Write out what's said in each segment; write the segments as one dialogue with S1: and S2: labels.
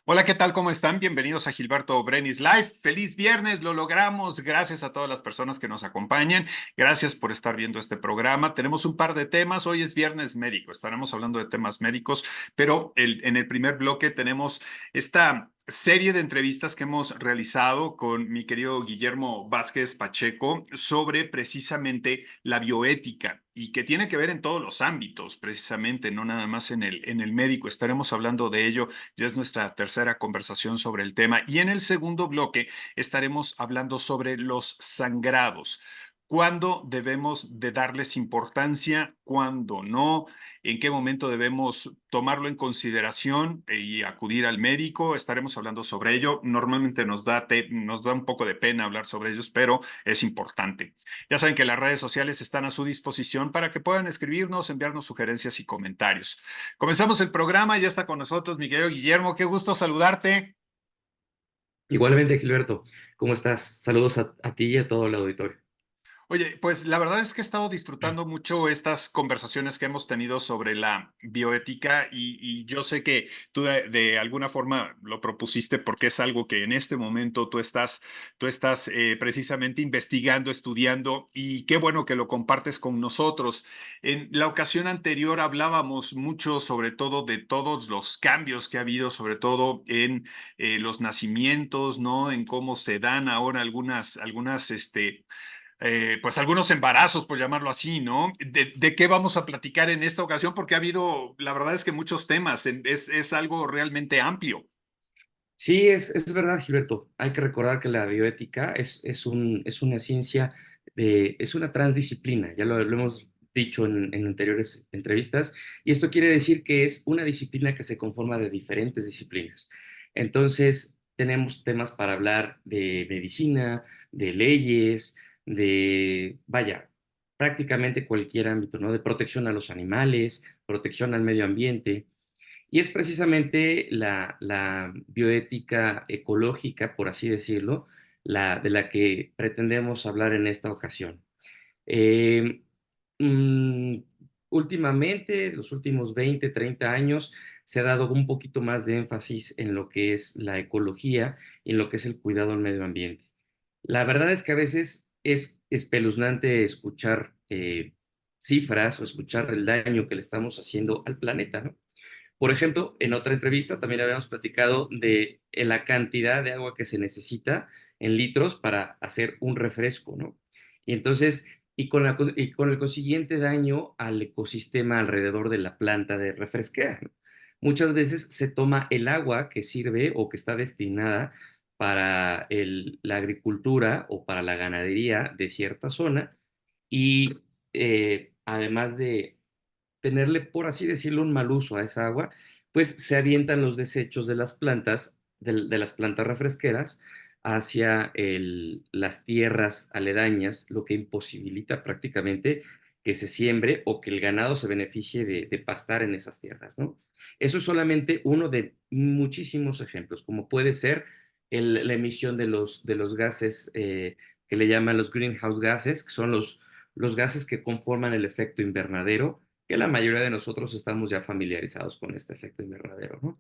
S1: Hola, ¿qué tal? ¿Cómo están? Bienvenidos a Gilberto Brenis Live. Feliz viernes, lo logramos. Gracias a todas las personas que nos acompañan. Gracias por estar viendo este programa. Tenemos un par de temas. Hoy es viernes médico. Estaremos hablando de temas médicos, pero en el primer bloque tenemos esta serie de entrevistas que hemos realizado con mi querido Guillermo Vázquez Pacheco sobre precisamente la bioética y que tiene que ver en todos los ámbitos, precisamente, no nada más en el médico. Estaremos hablando de ello. Ya es nuestra tercera conversación sobre el tema. Y en el segundo bloque estaremos hablando sobre los sangrados. ¿Cuándo debemos de darles importancia? ¿Cuándo no? ¿En qué momento debemos tomarlo en consideración y acudir al médico? Estaremos hablando sobre ello. Normalmente nos da un poco de pena hablar sobre ellos, pero es importante. Ya saben que las redes sociales están a su disposición para que puedan escribirnos, enviarnos sugerencias y comentarios. Comenzamos el programa, ya está con nosotros mi querido Guillermo, qué gusto saludarte.
S2: Igualmente, Gilberto, ¿cómo estás? Saludos a ti y a todo el auditorio.
S1: Oye, pues la verdad es que he estado disfrutando mucho estas conversaciones que hemos tenido sobre la bioética y yo sé que tú de alguna forma lo propusiste porque es algo que en este momento tú estás precisamente investigando, estudiando y qué bueno que lo compartes con nosotros. En la ocasión anterior hablábamos mucho sobre todo de todos los cambios que ha habido, sobre todo en los nacimientos, ¿no? En cómo se dan ahora pues algunos embarazos, por llamarlo así, ¿no? ¿De qué vamos a platicar en esta ocasión? Porque ha habido, la verdad es que muchos temas, es algo realmente amplio.
S2: Sí, es verdad, Gilberto. Hay que recordar que la bioética es una ciencia, es una transdisciplina, ya lo hemos dicho en anteriores entrevistas, y esto quiere decir que es una disciplina que se conforma de diferentes disciplinas. Entonces, tenemos temas para hablar de medicina, de leyes, vaya, prácticamente cualquier ámbito, ¿no? De protección a los animales, protección al medio ambiente. Y es precisamente la bioética ecológica, por así decirlo, de la que pretendemos hablar en esta ocasión. Eh, mm, Últimamente, los últimos 20, 30 años, se ha dado un poquito más de énfasis en lo que es la ecología y en lo que es el cuidado al medio ambiente. La verdad es que a veces es espeluznante escuchar cifras o escuchar el daño que le estamos haciendo al planeta, ¿no? Por ejemplo, en otra entrevista también habíamos platicado de la cantidad de agua que se necesita en litros para hacer un refresco, ¿no? Y entonces, y con el consiguiente daño al ecosistema alrededor de la planta de refresquera, ¿no? Muchas veces se toma el agua que sirve o que está destinada para la agricultura o para la ganadería de cierta zona y además de tenerle, por así decirlo, un mal uso a esa agua, pues se avientan los desechos de las plantas, de las plantas refresqueras, hacia las tierras aledañas, lo que imposibilita prácticamente que se siembre o que el ganado se beneficie de pastar en esas tierras, ¿no? Eso es solamente uno de muchísimos ejemplos, como puede ser la emisión de los gases que le llaman los greenhouse gases, que son los gases que conforman el efecto invernadero, que la mayoría de nosotros estamos ya familiarizados con este efecto invernadero, ¿no?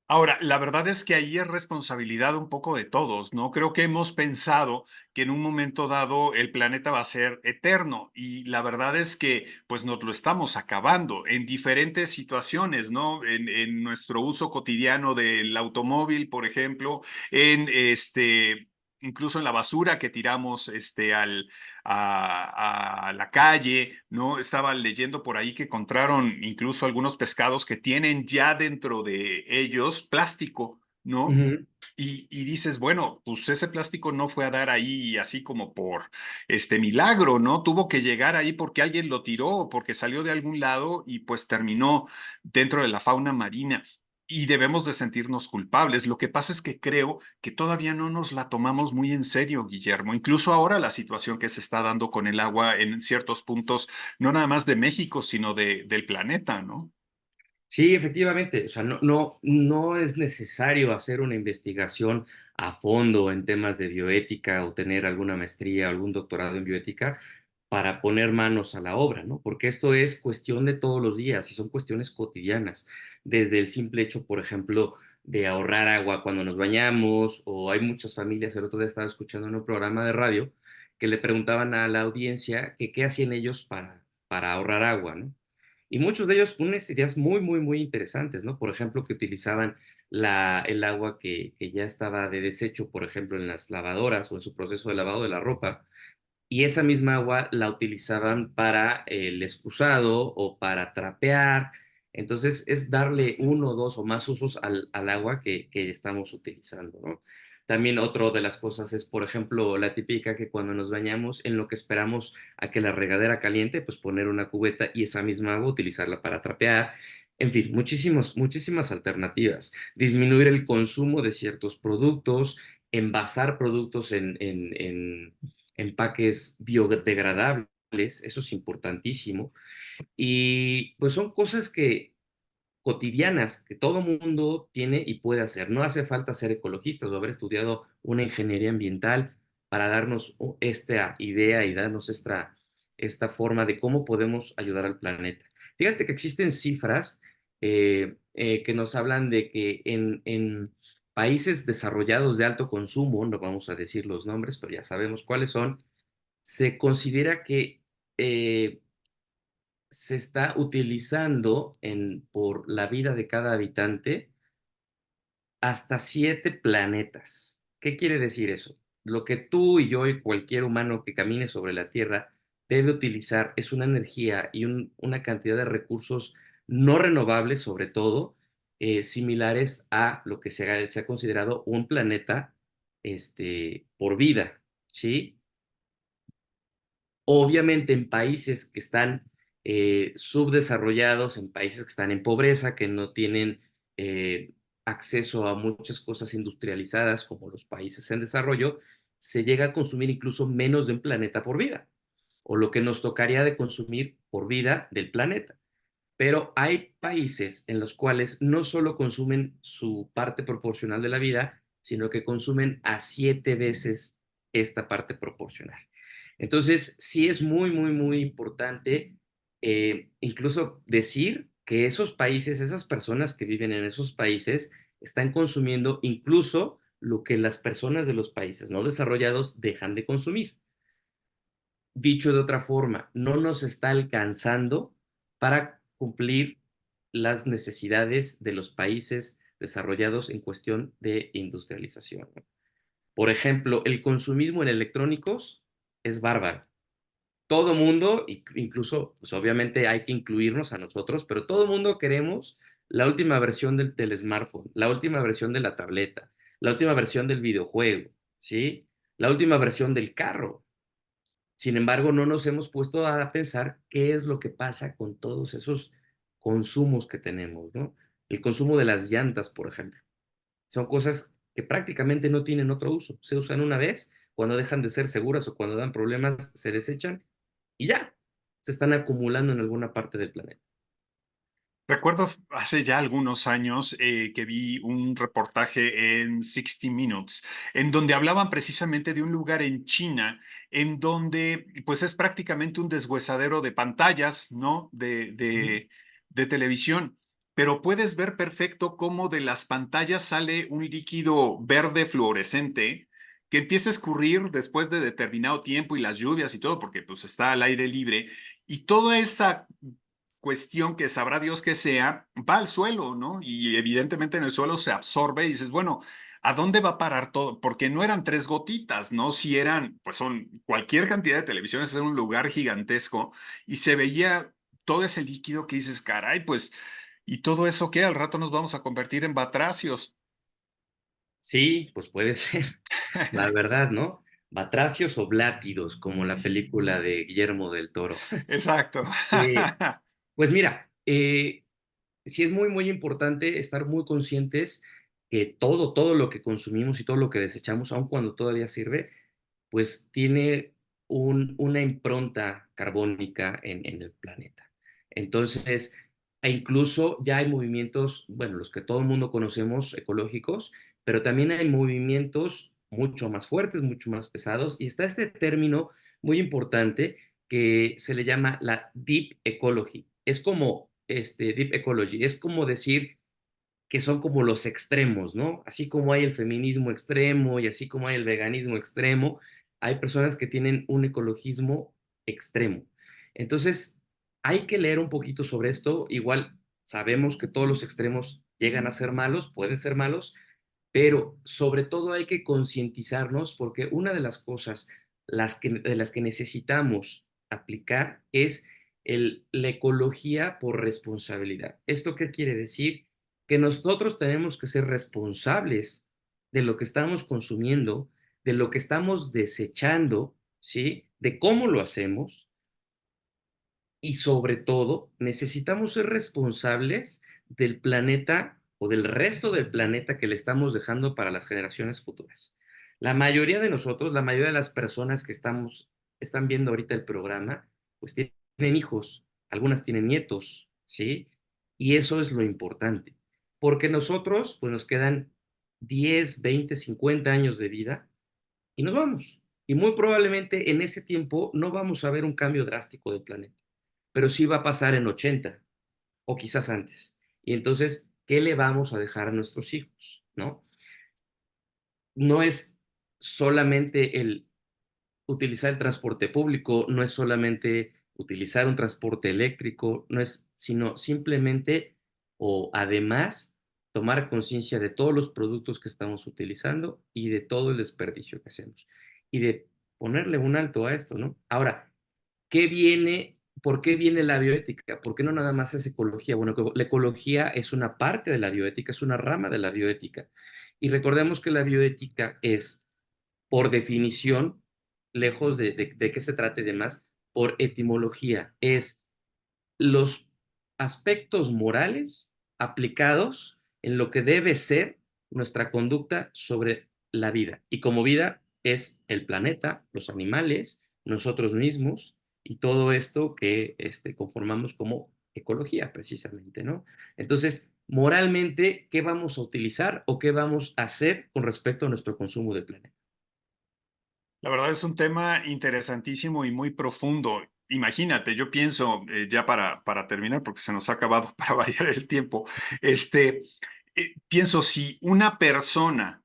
S1: Ahora, la verdad es que ahí es responsabilidad un poco de todos, ¿no? Creo que hemos pensado que en un momento dado el planeta va a ser eterno y la verdad es que pues nos lo estamos acabando en diferentes situaciones, ¿no? En nuestro uso cotidiano del automóvil, por ejemplo, en incluso en la basura que tiramos a la calle, ¿no? Estaba leyendo por ahí que encontraron incluso algunos pescados que tienen ya dentro de ellos plástico, ¿no?
S2: Ujú.
S1: Y dices, bueno, pues ese plástico no fue a dar ahí así como por este milagro, ¿no? Tuvo que llegar ahí porque alguien lo tiró, porque salió de algún lado y pues terminó dentro de la fauna marina. Y debemos de sentirnos culpables. Lo que pasa es que creo que todavía no nos la tomamos muy en serio, Guillermo. Incluso ahora la situación que se está dando con el agua en ciertos puntos, no nada más de México, sino del planeta, ¿no?
S2: Sí, efectivamente, o sea, no es necesario hacer una investigación a fondo en temas de bioética o tener alguna maestría o algún doctorado en bioética para poner manos a la obra, ¿no? Porque esto es cuestión de todos los días y son cuestiones cotidianas, desde el simple hecho, por ejemplo, de ahorrar agua cuando nos bañamos, o hay muchas familias, el otro día estaba escuchando en un programa de radio que le preguntaban a la audiencia que qué hacían ellos para ahorrar agua, ¿no? Y muchos de ellos unas ideas muy, muy, muy interesantes, ¿no? Por ejemplo, que utilizaban el agua que ya estaba de desecho, por ejemplo, en las lavadoras o en su proceso de lavado de la ropa, y esa misma agua la utilizaban para el excusado o para trapear. Entonces es darle uno, dos o más usos al agua que estamos utilizando, ¿no? También otra de las cosas es, por ejemplo, la típica que cuando nos bañamos, en lo que esperamos a que la regadera caliente, pues poner una cubeta y esa misma agua utilizarla para trapear. En fin, muchísimas alternativas. Disminuir el consumo de ciertos productos, envasar productos en empaques biodegradables, eso es importantísimo. Y pues son cosas que cotidianas que todo mundo tiene y puede hacer. No hace falta ser ecologistas o haber estudiado una ingeniería ambiental para darnos esta idea y darnos esta forma de cómo podemos ayudar al planeta. Fíjate que existen cifras que nos hablan de que en países desarrollados de alto consumo, no vamos a decir los nombres, pero ya sabemos cuáles son, se considera que se está utilizando por la vida de cada habitante hasta 7 planetas. ¿Qué quiere decir eso? Lo que tú y yo y cualquier humano que camine sobre la Tierra debe utilizar es una energía y una cantidad de recursos no renovables, sobre todo, similares a lo que se ha considerado un planeta por vida, ¿sí? Obviamente en países que están subdesarrollados, en países que están en pobreza, que no tienen eh, acceso a muchas cosas industrializadas como los países en desarrollo, se llega a consumir incluso menos de un planeta por vida, o lo que nos tocaría de consumir por vida del planeta. Pero hay países en los cuales no solo consumen su parte proporcional de la vida, sino que consumen a 7 veces esta parte proporcional. Entonces, sí es muy, muy, muy importante incluso decir que esos países, esas personas que viven en esos países, están consumiendo incluso lo que las personas de los países no desarrollados dejan de consumir. Dicho de otra forma, no nos está alcanzando para cumplir las necesidades de los países desarrollados en cuestión de industrialización, ¿no? Por ejemplo, el consumismo en electrónicos es bárbaro. Todo mundo, incluso, pues obviamente hay que incluirnos a nosotros, pero todo mundo queremos la última versión del smartphone, la última versión de la tableta, la última versión del videojuego, ¿sí? La última versión del carro. Sin embargo, no nos hemos puesto a pensar qué es lo que pasa con todos esos consumos que tenemos, ¿no? El consumo de las llantas, por ejemplo. Son cosas que prácticamente no tienen otro uso. Se usan una vez, cuando dejan de ser seguras o cuando dan problemas, se desechan y ya, se están acumulando en alguna parte del planeta.
S1: Recuerdo hace ya algunos años que vi un reportaje en 60 Minutes, en donde hablaban precisamente de un lugar en China, en donde pues es prácticamente un deshuesadero de pantallas, ¿no? De televisión, pero puedes ver perfecto cómo de las pantallas sale un líquido verde fluorescente que empieza a escurrir después de determinado tiempo y las lluvias y todo, porque pues está al aire libre, y toda esa cuestión que sabrá Dios que sea, va al suelo, ¿no? Y evidentemente en el suelo se absorbe y dices, bueno, ¿a dónde va a parar todo? Porque no eran 3 gotitas, ¿no? Si eran, pues son cualquier cantidad de televisiones, es un lugar gigantesco y se veía todo ese líquido que dices, caray, pues, ¿y todo eso qué? Al rato nos vamos a convertir en batracios.
S2: Sí, pues puede ser, la verdad, ¿no? Batracios o blátidos, como la película de Guillermo del Toro.
S1: Exacto.
S2: Eh, pues mira, sí es muy, muy importante estar muy conscientes que todo lo que consumimos y todo lo que desechamos, aun cuando todavía sirve, pues tiene una impronta carbónica en el planeta. Entonces, e incluso ya hay movimientos, bueno, los que todo el mundo conocemos, ecológicos, pero también hay movimientos mucho más fuertes, mucho más pesados, y está este término muy importante que se le llama la deep ecology. Es como, deep ecology, es como decir que son como los extremos, ¿no? Así como hay el feminismo extremo y así como hay el veganismo extremo, hay personas que tienen un ecologismo extremo. Entonces, hay que leer un poquito sobre esto. Igual sabemos que todos los extremos llegan a ser malos, pueden ser malos, pero sobre todo hay que concientizarnos porque una de las cosas de las que necesitamos aplicar es la ecología por responsabilidad. ¿Esto qué quiere decir? Que nosotros tenemos que ser responsables de lo que estamos consumiendo, de lo que estamos desechando, ¿sí? De cómo lo hacemos y sobre todo necesitamos ser responsables del planeta o del resto del planeta que le estamos dejando para las generaciones futuras. La mayoría de nosotros, la mayoría de las personas que están viendo ahorita el programa, pues tienen hijos, algunas tienen nietos, ¿sí? Y eso es lo importante, porque nosotros, pues nos quedan 10, 20, 50 años de vida y nos vamos. Y muy probablemente en ese tiempo no vamos a ver un cambio drástico del planeta, pero sí va a pasar en 80 o quizás antes. Y entonces, ¿qué le vamos a dejar a nuestros hijos? ¿No? No es solamente el utilizar el transporte público, no es solamente utilizar un transporte eléctrico, no es, sino simplemente o además tomar conciencia de todos los productos que estamos utilizando y de todo el desperdicio que hacemos y de ponerle un alto a esto, ¿no? Ahora, ¿qué viene? ¿Por qué viene la bioética? ¿Por qué no nada más es ecología? Bueno, la ecología es una parte de la bioética, es una rama de la bioética. Y recordemos que la bioética es, por definición, lejos de que se trate de más, por etimología, es los aspectos morales aplicados en lo que debe ser nuestra conducta sobre la vida. Y como vida es el planeta, los animales, nosotros mismos y todo esto que conformamos como ecología, precisamente, ¿no? Entonces, moralmente, ¿qué vamos a utilizar o qué vamos a hacer con respecto a nuestro consumo del planeta?
S1: La verdad es un tema interesantísimo y muy profundo. Imagínate, yo pienso, ya para terminar, porque se nos ha acabado para variar el tiempo, pienso si una persona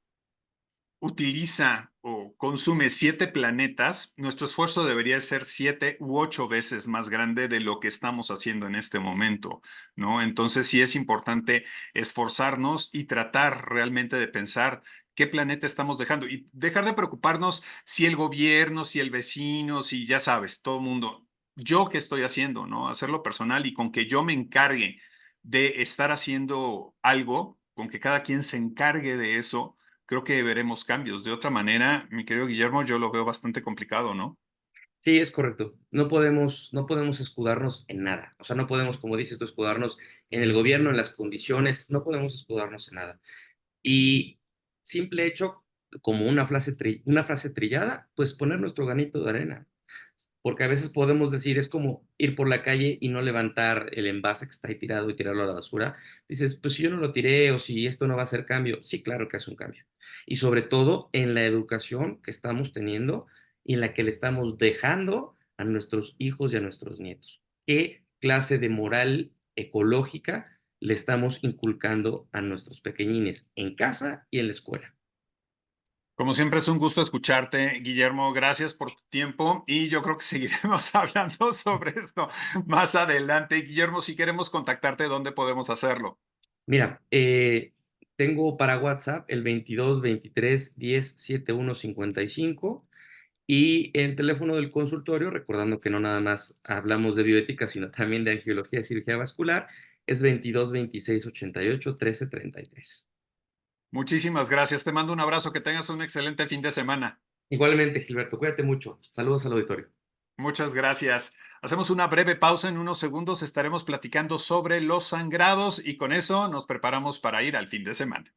S1: utiliza o consume 7 planetas, nuestro esfuerzo debería ser 7 u 8 veces más grande de lo que estamos haciendo en este momento, ¿no? Entonces sí es importante esforzarnos y tratar realmente de pensar qué planeta estamos dejando y dejar de preocuparnos si el gobierno, si el vecino, si ya sabes, todo el mundo. Yo qué estoy haciendo, ¿no? Hacerlo personal y con que yo me encargue de estar haciendo algo, con que cada quien se encargue de eso, creo que veremos cambios. De otra manera, mi querido Guillermo, yo lo veo bastante complicado, ¿no?
S2: Sí, es correcto. No podemos escudarnos en nada. O sea, no podemos, como dices tú, escudarnos en el gobierno, en las condiciones, no podemos escudarnos en nada. Y simple hecho, como una frase trillada, pues poner nuestro granito de arena. Porque a veces podemos decir, es como ir por la calle y no levantar el envase que está ahí tirado y tirarlo a la basura. Dices, pues si yo no lo tiré o si esto no va a hacer cambio. Sí, claro que hace un cambio. Y sobre todo en la educación que estamos teniendo y en la que le estamos dejando a nuestros hijos y a nuestros nietos. ¿Qué clase de moral ecológica le estamos inculcando a nuestros pequeñines en casa y en la escuela?
S1: Como siempre es un gusto escucharte, Guillermo. Gracias por tu tiempo y yo creo que seguiremos hablando sobre esto más adelante. Guillermo, si queremos contactarte, ¿dónde podemos hacerlo?
S2: Mira, tengo para WhatsApp el 22 23 10 71 55 y el teléfono del consultorio, recordando que no nada más hablamos de bioética, sino también de angiología y cirugía vascular, es 22 26 88 13 33.
S1: Muchísimas gracias. Te mando un abrazo. Que tengas un excelente fin de semana.
S2: Igualmente, Gilberto, cuídate mucho. Saludos al auditorio.
S1: Muchas gracias. Hacemos una breve pausa. En unos segundos estaremos platicando sobre los sangrados y con eso nos preparamos para ir al fin de semana.